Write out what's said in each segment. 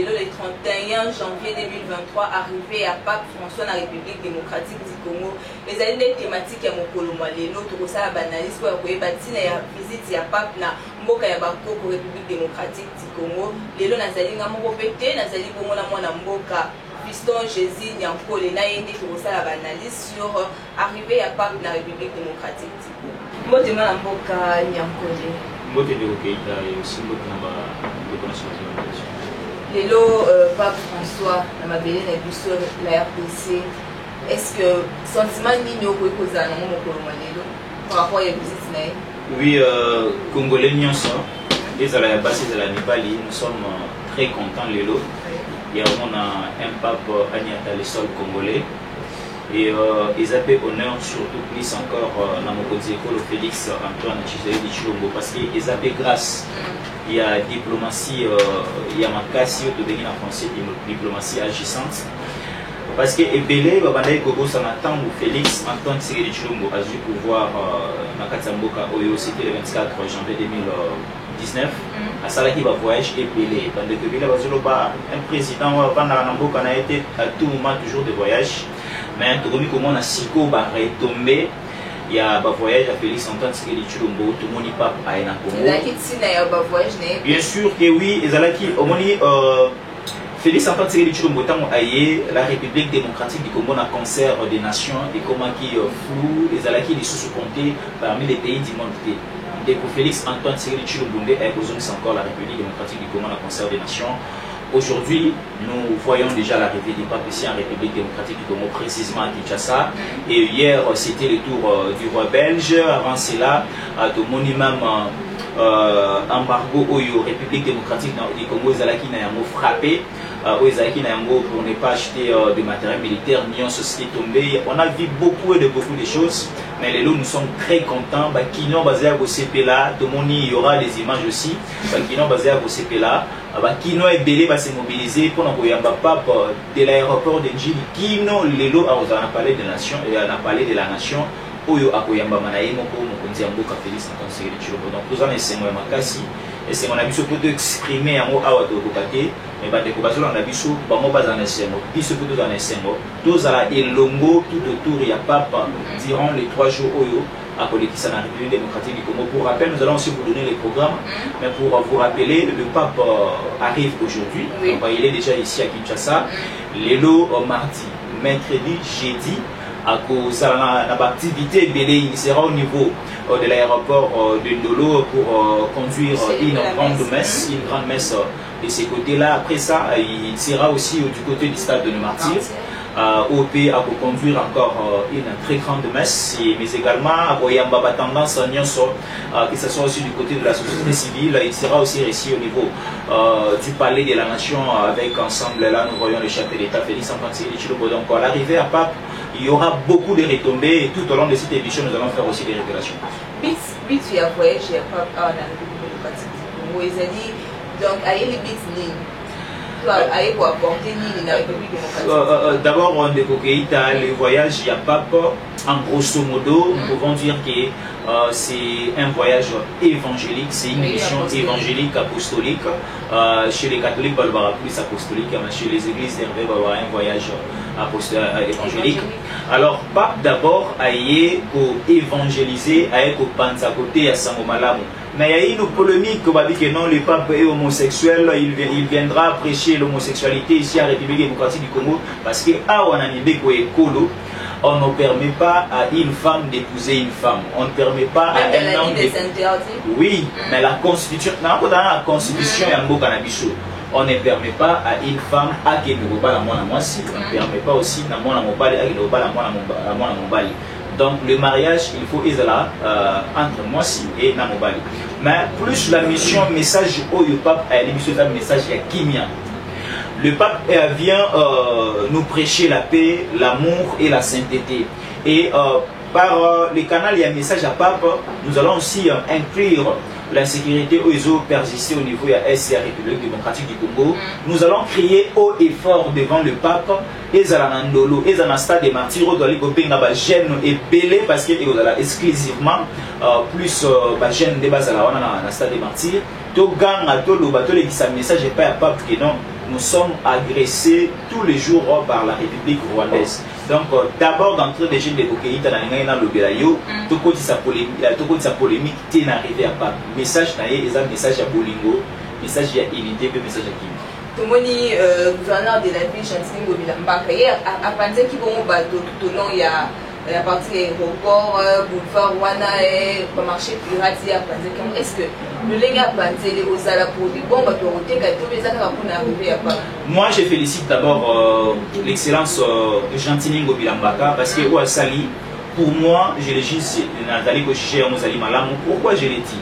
le 31 janvier 2023 arrivé à Pape François na République démocratique du Congo. Les années thématiques ya mokolo lelo to kosala banalise ko koyeba tina ya visite ya Pape na mboka ya bakoko République démocratique du Congo. Lelo nazali nga moko pete nazali bongo na mwana mboka Fiston Jésus Nyankole na yende to kosala banalise sur arrivé à Pape na République démocratique du Congo. Mbote mwana mboka Nyankole. Mbote de Okeita et aussi mbote na ba Lelo Pape François na mabele na biso la RDC, est-ce que sentiment nini okokozala na mokolo lelo par rapport à visite na? Oui, Congolais nyonso ezala ya basi ezala Nipali, nous sommes très contents lelo. Il y a un pape Agnata le sol congolais et ils appellent honneur surtout plus encore na mokonzi ekolo Félix Antoine Tshisekedi Tshilombo parce qu'ils appellent grâce. Il y a diplomatie, il y a makasi au en français, diplomatie agissante. Parce que Ebele, ça m'attend où Félix Antoine Tshisekedi Tshilombo a dû pouvoir Nakatamboka Oyo, c'était le 24 janvier 2019. À Salaki va voyage Ebele. Pendant que Ebele un président Namboka a été à tout moment toujours de voyage. Mais comment on a Siko va retomber. Il y a un voyage à Félix Antoine Tshisekedi Tshilombo, tout le monde n'y pas à Congo. Bien sûr que oui, Félix Antoine Tshisekedi Tshilombo la République démocratique du Congo a concert des nations et comment qui flou, les alaki les sous-comptés parmi les pays du monde. Et pour Félix Antoine Tshisekedi Tshilombo c'est encore la République démocratique du Congo a concert des nations. Aujourd'hui, nous voyons déjà l'arrivée du pape ici en République démocratique du Congo, précisément à Kinshasa. Et hier, c'était le tour du roi belge. Avant cela, de monument embargo au République démocratique du Congo, Zalaki n'a frappé. Pour ne pas acheter de matériel militaire, ni en société tombée. On a vu beaucoup de choses, mais les lots nous sommes très contents. Kino basé à Gossepela, tout le monde il y aura des images aussi. Kino basé à Gossepela, Kino est belé va se mobiliser pour envoyer un pape de l'aéroport de Njili. Kino les lots a parlé de nation et on a parlé de la nation. Oyo akoyamba manaye moko mokonzi mboka Félix Antoine Tshisekedi Tshilombo. Donc nous avons essayé makasi et c'est mon avis sur peut exprimer en mot awa to kokate mais bande ko bazola na biso bango bazana sengo biso peut dans sengo tous à elongo tout autour il y a papa durant les 3 jours oyo à Kolekisa na République démocratique du Congo. Pour rappel, nous allons aussi vous donner les programmes, mais pour vous rappeler, le pape arrive aujourd'hui. Oui. Il est déjà ici à Kinshasa. Lélo mardi, mercredi, jeudi. À cause de l'activité, il sera au niveau de l'aéroport de Ndolo pour conduire une grande messe de ces côtés-là. Après ça, il sera aussi du côté du stade de Martyr. OP à conduire encore une très grande messe, mais également il y a une tendance que ce soit aussi du côté de la société civile. Il sera aussi ici au niveau du palais de la nation avec ensemble, là nous voyons le chef de l'État Félix Antoine Tshisekedi Tshilombo. Donc à l'arrivée à Pape, il y aura beaucoup de retombées et tout au long de cette émission nous allons faire aussi des révélations. Bit tu as voyagé à Pape dans la République démocratique du Congo, ils ont dit donc à y bit d'abord, on découvre le voyage, il n'y a pas en grosso modo, nous pouvons dire que c'est un voyage évangélique, c'est une mission évangélique apostolique. Chez les catholiques, il y aura plus apostolique, mais chez les églises, il y aura un voyage évangélique. Alors, pas d'abord à y évangéliser, à y penser à Sangomalamu. Mais il y a une polémique qui dit que non, le pape est homosexuel, il viendra prêcher l'homosexualité ici à la République démocratique du Congo parce que on ne permet pas à une femme d'épouser une femme. On ne permet pas à un homme oui, mais la constitution, dans la constitution, on ne permet pas à une femme à qui ne pas la moi si on ne permet pas aussi à moi la donc le mariage, il faut là entre moi et Namobali. Mais plus la mission, message au pape, un message à Kimia. Le pape vient nous prêcher la paix, l'amour et la sainteté. Et par le canal, il y a un message à pape. Nous allons aussi inclure l'insécurité où persister au niveau de la République démocratique du Congo. Nous allons crier haut et fort devant le pape et Zalanandolo et Zanasta de Martyrs doit aller gêne et belé parce qu'il y a exclusivement plus gêne de base à la stade de Martyrs. To gang à to le bateau qui sa message est pas à pape que non nous sommes agressés tous les jours par la République rwandaise. Donc, d'abord, d'entrer des jeunes de Kokeïta dans le Belayo, tout côté sa polémique, t'es arrivé à pas. Message naïe, et un message à Bolingo, message à unité, message à Kim. Tout le monde gouverneur de la ville, Chantini Mobilambaka, hier, à penser qu'il va tout au long, il y a la partie aéroport, boulevard Wana, le marché pirate, est-ce que le Lenga a pensé aux ala pour des bombes à Toroté, qu'à tous les accords pour arriver à pas? Moi, je félicite d'abord l'excellence de Chantini Mobilambaka parce que Ouassali, pour moi, je l'ai dit, Nathalie Kochiché, Mozali Malam, pourquoi je l'ai dit?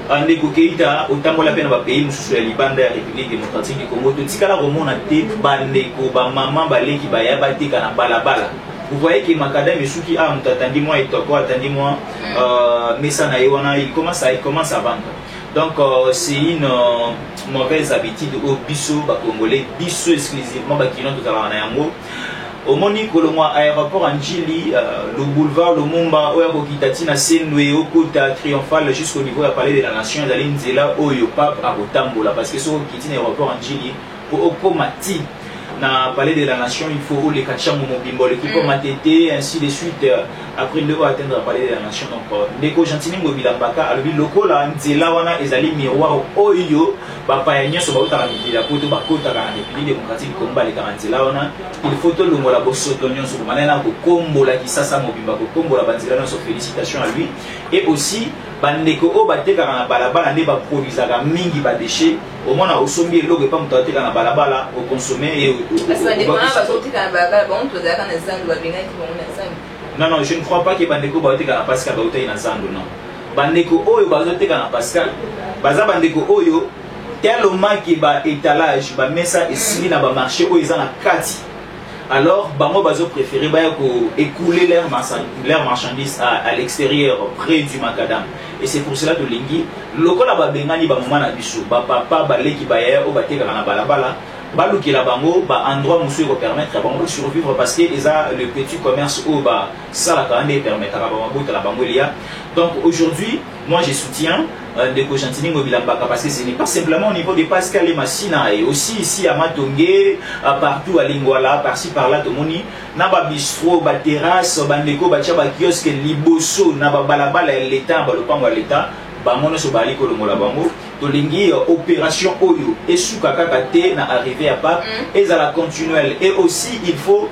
Ndeko Keïta, autant la peine va payer Moussou la Liban de la République démocratique du Congo. Tout ce qu'on a remonté, Bandeko, maman, balé qui va y avoir des canapes balabala. Vous voyez que Makadam et Souki a attendez-moi et Toko, attendez-moi, Messa Naïwana, il commence à vendre. Donc, c'est une mauvaise habitude au bisso, Congolais, bisso exclusivement, qui n'ont tout à l'heure. Au Moni Kolomwa aéroport Anjili, le boulevard, le Mumba, Oya Kitatina, Senwe, Okota, Triomphal, jusqu'au niveau de la Palais de la Nation, Zalim Zela, Oyo Pap, Arotambola, parce que sur le aéroport Anjili, pour Okomati, na Palais de la Nation, il faut les Kacham Mobimbo, l'équipe Matete, ainsi de suite, après nous atteindre le Palais de la Nation. Donc, Ndeko Chantini Mobilambaka, le local, Nzela, Wana, Ezali, Miroir, Oyo, Bapayanya, Sobaouta, la Poto, Bakota, la République démocratique, Combat, les Garanzela, Wana, il faut tout le monde, la Bossotonion, sur Manana, Combo, la Kisasa Mobimba, Combo, la Banzela, nos félicitations à lui. Et aussi, Bandeko, Obateka, la Balabala, n'est pas provisoire, Mingi, ba déchets, au moins, au sommet, l'eau, pas me la Balabala, au consommer et au. Non, non, je ne crois pas que Bandeko Baoteka na Pascal Baotei na Zando, non. Bandeko Oyo Bazoteka na Pascal, Baza Bandeko Oyo, tellement que ba étalage, ba messa et sili na ba marché Oyo na Kati. Alors, Bango Bazo préféré écouler leurs marchandises à l'extérieur, près du Macadam. Et c'est pour cela que Lingi, le col a bengani ba maman na biso, ba papa, ba leki ba ya, o ba teka na balabala. Balouki la bango, endroit monsieur va permettre à bango de survivre parce que le petit commerce au bas ça la canne permet à la bango il y a. Donc aujourd'hui, moi je soutiens Ndeko Chantini Mobilambaka parce que ce n'est pas simplement au niveau de Pascal et Massina et aussi ici à Matongé, partout à Lingwala, par-ci par-là, Tomoni, Naba bistrot, ba terrasse, Bandeko, ba tchaba kiosque, Liboso, Naba balabala l'État, le pango à l'État, Bamono Sobali Kolomola Bango. Tolingi opération Oyo et sous Kakakate n'a arrivé à pas et à la continuelle et aussi il faut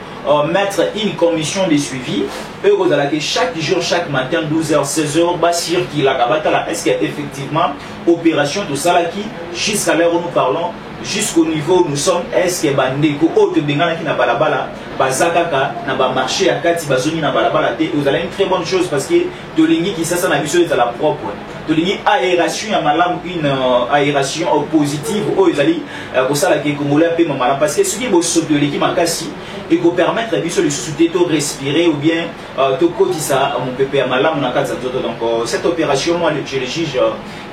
mettre une commission de suivi et vous allez chaque jour chaque matin 12h 16h basir qui la kabata là est-ce qu'effectivement opération tout ça là qui jusqu'à l'heure où nous parlons jusqu'au niveau où nous sommes est-ce que bandeko autre bengana qui n'a pas la bala bazakaka n'a pas marché à Kati bazoni n'a pas la bala vous allez une très bonne chose parce que Tolingi qui ça n'a vu sur la propre Tolingi aération à malam une aération positive aux Isali pour ça la qui Congolais peu malam parce que ce qui est beau de l'équipe makasi et vous permettre à biso le sous-de respirer ou bien to kotisa mon pépé à malam on a quatre donc cette opération moi je le juge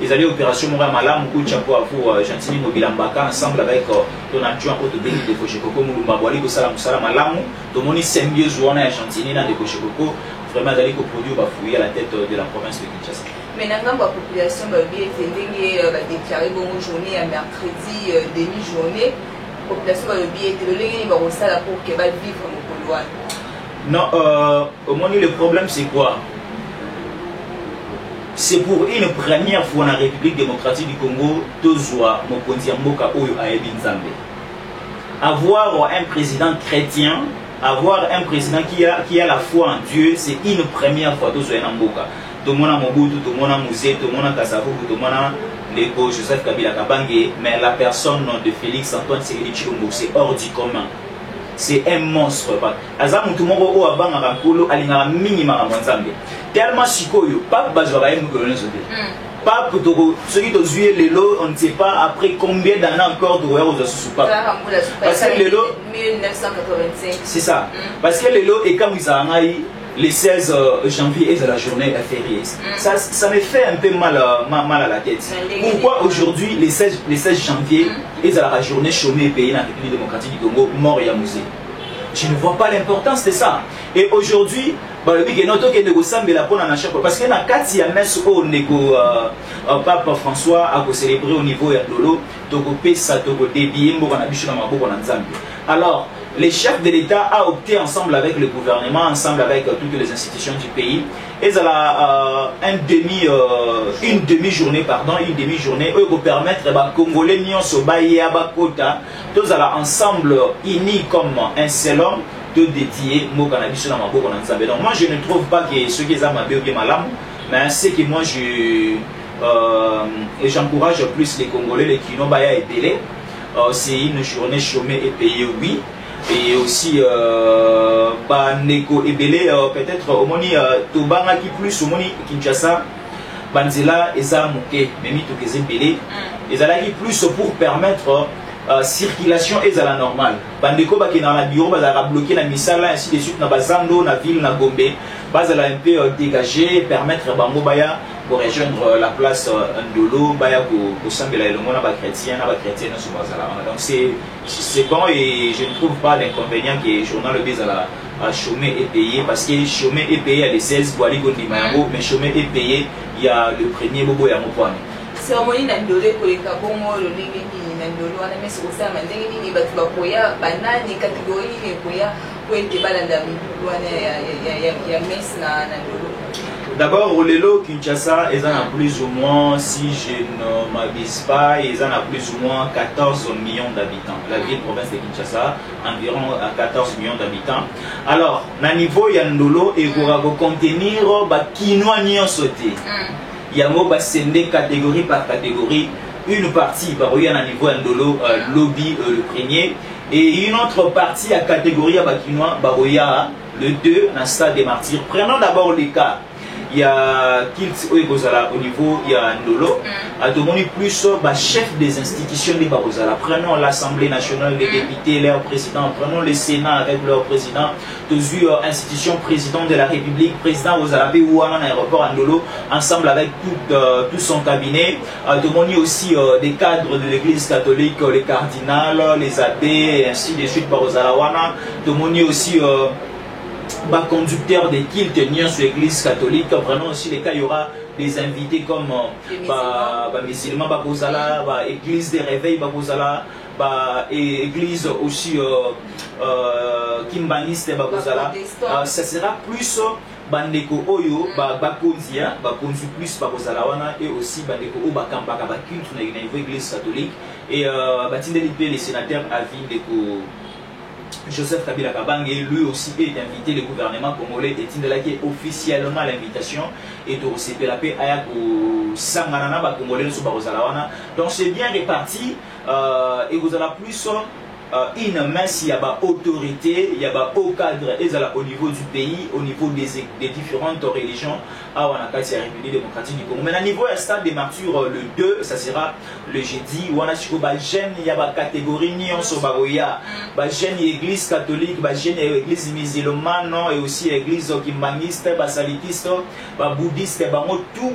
ils allaient opération moi malam ou chapeau à vous Chantini Mobilambaka ensemble avec ton adjoint au de Béni de Kochekoko Mulumba Boali ko salam malamu to moni symbiose on a Chantini na de Kochekoko vraiment d'aller ko produit va fouiller à la tête de la province de Kinshasa. Maintenant, la population va bien déclarer une journée à mercredi, demi-journée. La population va bien déclarer pour qu'elle va vivre au Coloane. Non, au moins le problème c'est quoi? C'est pour une première fois dans la République démocratique du Congo, avoir un président chrétien, avoir un président qui a la foi en Dieu, c'est une première fois dans Mboka. Tout le monde a Mobutu, tout le monde a Mouzé, tout le monde a Kassavou, tout le monde a Ndeko Joseph Kabila Kabange, mais la personne de Félix Antoine Tshisekedi Tshilombo, c'est hors du commun. C'est un monstre. Azam tout le monde a bang à Kolo, alina minimum à Mwanzambe. Tellement sikoyo, pas Bazwara et Moukolonais. Pas pour ceux qui ont joué les lots, on ne sait pas après combien d'années encore de aux Asusupa. Parce que les lots. 1985. C'est ça. Parce que les lots, et comme ils ont le 16 janvier est la journée fériée. Ça me fait un peu mal à la tête. Pourquoi aujourd'hui, les 16 janvier, est la journée chômée et payée dans la République démocratique du Congo, mort et amusé? Je ne vois pas l'importance de ça. Et aujourd'hui, parce que dans le cas de Pape François a célébré au niveau de Lolo, tokopesa tokodébie mboka na biso na maboko na Nzambe. Alors les chefs de l'État a opté ensemble avec le gouvernement, ensemble avec toutes les institutions du pays, et une demi-journée, où pour permettre aux Congolais nyonso baya bakota, tous ensemble unis comme un seul homme, de dédier mboka na biso na maboko na Nzambe. Donc moi je ne trouve pas que ce qui est à ma bien malam, mais c'est que moi j'encourage plus les Congolais, les Kino baya et Belé. C'est une journée chômée et payée, oui. Et aussi Neko et Belé, peut-être au moni Tobanga qui plus au moni Kinshasa, Banzela et Zamuke, Memi Tokeze Belé, et Zala qui plus pour permettre circulation est à la normale. Bandeko ba qui dans la bureau ba bloquer la misala ainsi de suite na bazando na ville na Gombe, bazala un peu dégager, permettre bango baya pour rejoindre la place Ndolo baya pour sambela le monde na ba chrétien sur bazala. Donc c'est bon et je ne trouve pas d'inconvénient que le journal le bezala à chômer et payé parce que chômer et payé à les 16 boali gondi mayango mais chômer et payé il y a le premier bobo ya mopane. Cérémonie na Ndolo ko ekabongo lo lingi Ndolo wana mesi osama ndenge nini batu bakoya banani catégorie nini koya po ete balanda wana ya mesi na Ndolo. D'abord au lelo Kinshasa ils en a plus ou moins, si je ne m'abuse pas, ils en a plus ou moins 14 millions d'habitants. La ville province de Kinshasa environ 14 millions d'habitants. Alors na niveau ya Ndolo et pour contenir ba kinwa nyonso te. Yango ba sende catégorie par catégorie. Une partie baroya à niveau Ndolo lobby le premier et une autre partie à catégorie à Bakinois baroya le 2 dans stade des martyrs. Prenons d'abord les cas. Il y a Kilt Oegozala au niveau, il y a Ndolo. À demander plus chef des institutions de Barozala. Prenons l'Assemblée nationale des députés, leur président. Prenons le Sénat avec leur président. Tous institutions, président de la République, président Ozala ou un aéroport Ndolo, ensemble avec tout son cabinet. Demander aussi des cadres de l'Église catholique, les cardinals, les abbés, et ainsi de suite Barozala Wana. Demander aussi conducteur des cultes sur l'église catholique. Vraiment aussi les cas, il y aura des invités comme musulmans, église des réveils, et église aussi kimbaniste, ça sera plus bandeko oyo bakonzia bakonzi plus bakozala wana et aussi bandeko o bakambaka ba culte na église catholique et batindeli pe les sénateurs à vie de Joseph Kabila Kabange, lui aussi est invité, le gouvernement congolais est indiqué officiellement l'invitation et de CPLAP Ayako Sanganana Congolais sur Barozalawana. Donc c'est bien réparti et vous allez plus une masse, il y a autorité, il y a haut cadre au niveau du pays, au niveau des différentes religions à Wanakati, la République démocratique du Congo. Mais au niveau du stade des martyrs, le 2, ça sera le jeudi. Il y a une catégorie jeune église catholique, jeune église musulmane et aussi église kimbaniste, salitiste, bouddhiste, tout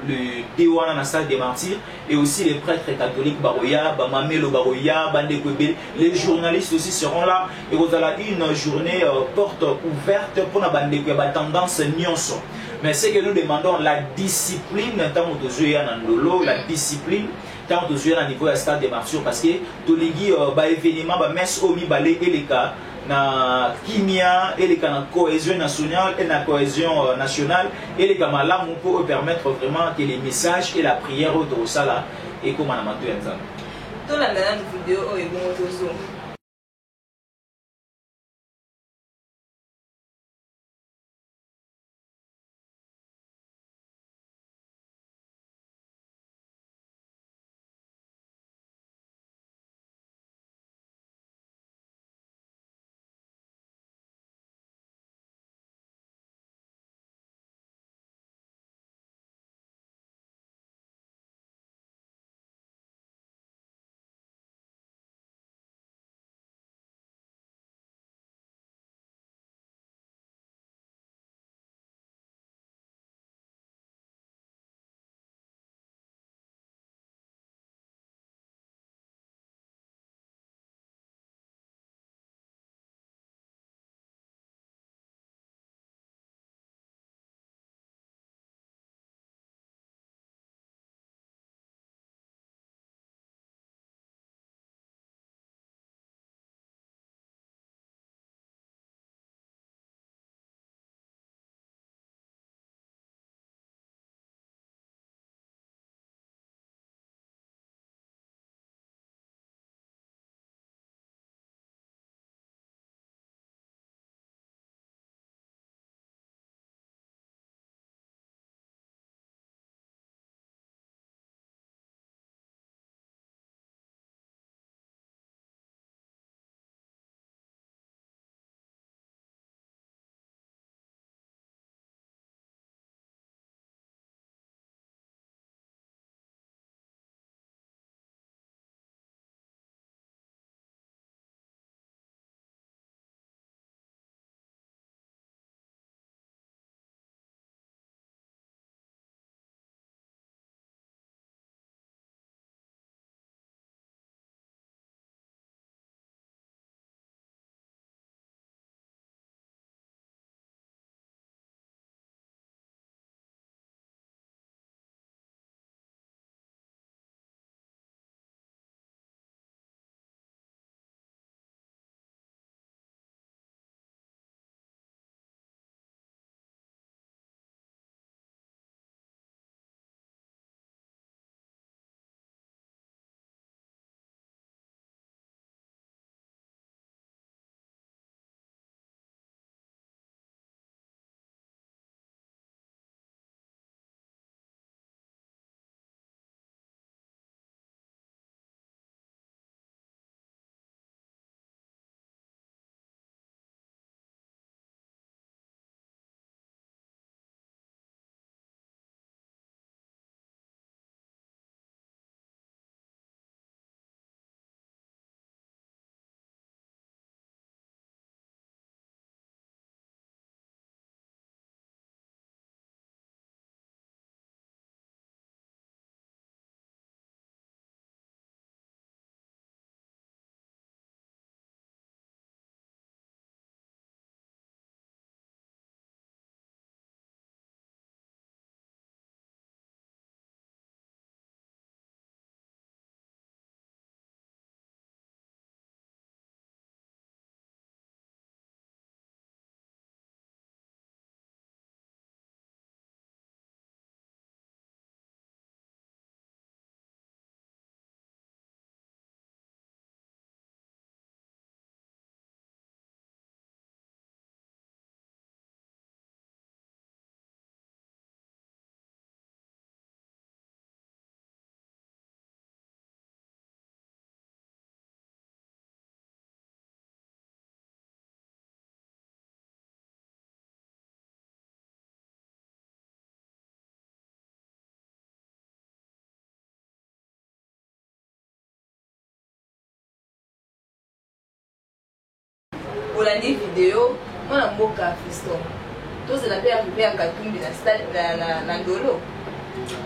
le déwana dans le stade des martyrs et aussi les prêtres catholiques, Mamelo Baroya, Bandekwebe. Les journalistes aussi seront là et vous avez une journée porte ouverte pour la tendance nyonso. Mais c'est que nous demandons la discipline tant que la discipline tant que niveau du stade des martyrs parce que tous les événements messe omi balé et les cas na kimia et les cas na cohésion nationale et na cohésion nationale et les cas malamu pour permettre vraiment que les messages et la prière autour de ça là et comme on a manqué ensemble. Dans la vidéo, bolandi vidéo mwana mboka Fiston tozela pe arrivé à Katumbi na stade na Ndolo.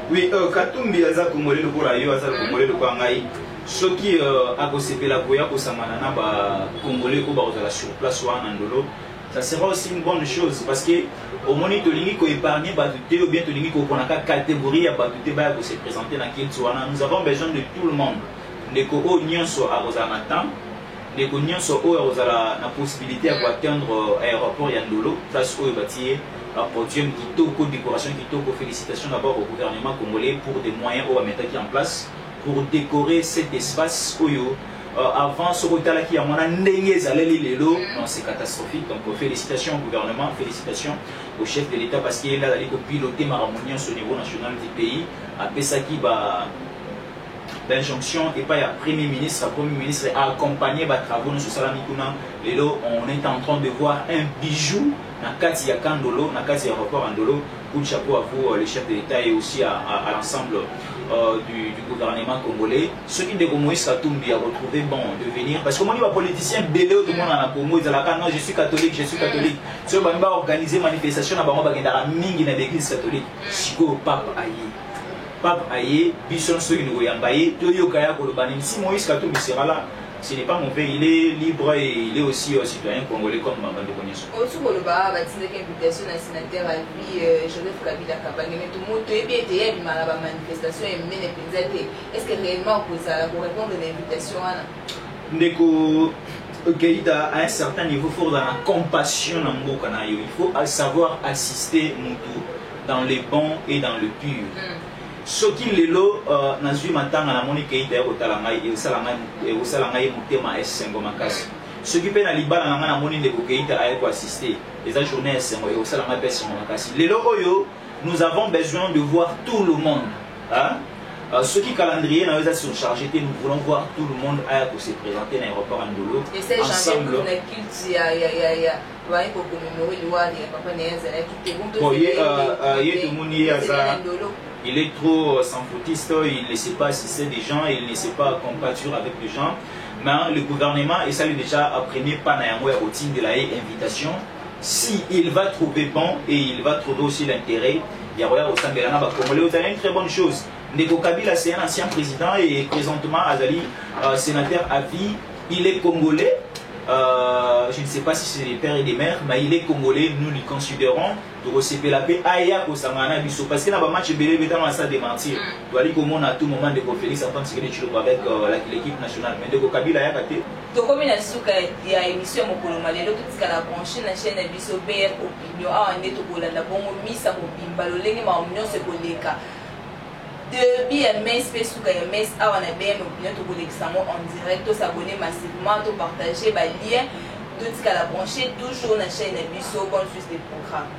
Oui, Katumbi aza Congolais lokola yo aza Congolais lokola ngai soki akosepela koya kosangana na ba Congolais ko bazala sur place wana Ndolo, ça sera aussi une bonne chose parce que au moins tolingi ko épargner batute ou bien tolingi ko konaka catégorie ya batute ba ko se présenter na Kintswana. Nous avons besoin de tout le monde. Ndeko o nyonso arozana temps, ndeko nyonso o arozala na possibilité à atteindre aéroport ya Ndolo, place o batie podium kitoko, décoration kitoko. Félicitations d'abord au gouvernement congolais pour des moyens au mettre en place pour décorer cet espace oyo. Avant ce retard qui a mon lelo, c'est catastrophique. Donc félicitations au gouvernement, félicitations au chef de l'État parce qu'il a piloté Maramonian au niveau national du pays. À Pesaki, d'injonction et pas à Premier ministre a accompagné les travaux de Salamikuna. Lelo, on est en train de voir un bijou na Kati ya Kandolo, na Kati ya aéroport Andolo. Coup de chapeau à vous, les chefs de l'État et aussi à l'ensemble du gouvernement congolais. Ceux qui découvrent Moïse Katumbi a retrouvé bon de venir parce que moi, les politiciens belé tout le monde en a Congo, ils disent non, je suis catholique, je suis catholique. Ceux qui ont organisé manifestation à Bango Bagendara Mingi dans l'église catholique. Chico Pape Aye. Pape Aye, Bison Soy Ngoyambaye, Toyo Kaya Kolobani. Si Moïse Katumbi sera là, ce n'est pas mauvais, il est libre et il est aussi citoyen congolais comme Mabande Konyeso. Au-dessus de l'Oba, il y a une invitation à sénateur à vie, Joseph Kabila Kabangé, mais tout le monde est bien été à la manifestation et mené est-ce que réellement pour répondre à l'invitation? Ndeko Keïta à un certain niveau, il faut dans la compassion dans le Mokanayo, il faut savoir assister dans le bon et dans le pur. Ce qui est là, Nazui Matang à la Monique Keïta au Talangaï et au Salangaï Moutema et Sengomakas. Ce qui peut aller à la Monique de Keïta à assister les journées et au Salangaï et Sengomakas. Les loyaux, nous avons besoin de voir tout le monde. Ce qui calendrier n'a pas surchargé, nous voulons voir tout le monde pour se présenter dans l'aéroport Andolo. Et c'est ensemble. Il est trop sans foutiste, il ne sait pas assister des gens, il ne sait pas compatir avec les gens. Mais le gouvernement, et ça lui déjà premier pas dans la routine de la invitation, s'il va trouver bon et il va trouver aussi l'intérêt, il y a au sein de la une très bonne chose. Ndeko Kabila, c'est un ancien président et présentement Azali, sénateur à vie, il est congolais. Je ne sais pas si c'est des pères et des mères, mais il est congolais, nous le considérons. De recevoir la paix, Aya Kosamana Bisso. Parce que dans le match, il est dans la de mentir. Il doit dire comment à tout moment de Félix Antoine Tshisekedi Tshilombo avec l'équipe nationale. Mais Ndeko Kabila, il y a gâté. Donc, comme il y a une émission Mokolo Malelo, tout ce qu'on a branché dans la chaîne Bisso, BR Opinion, on est au Golanda, bon, on mise à Opimba, le lengue, ma opinion, c'est Goleka. Depuis MS, Facebook et MS, on a bien opinion tout en direct, tout s'abonner massivement, tout partager, bah lien, tout ce qu'elle a branché, toujours dans la chaîne Bisso, bonne suite des programmes.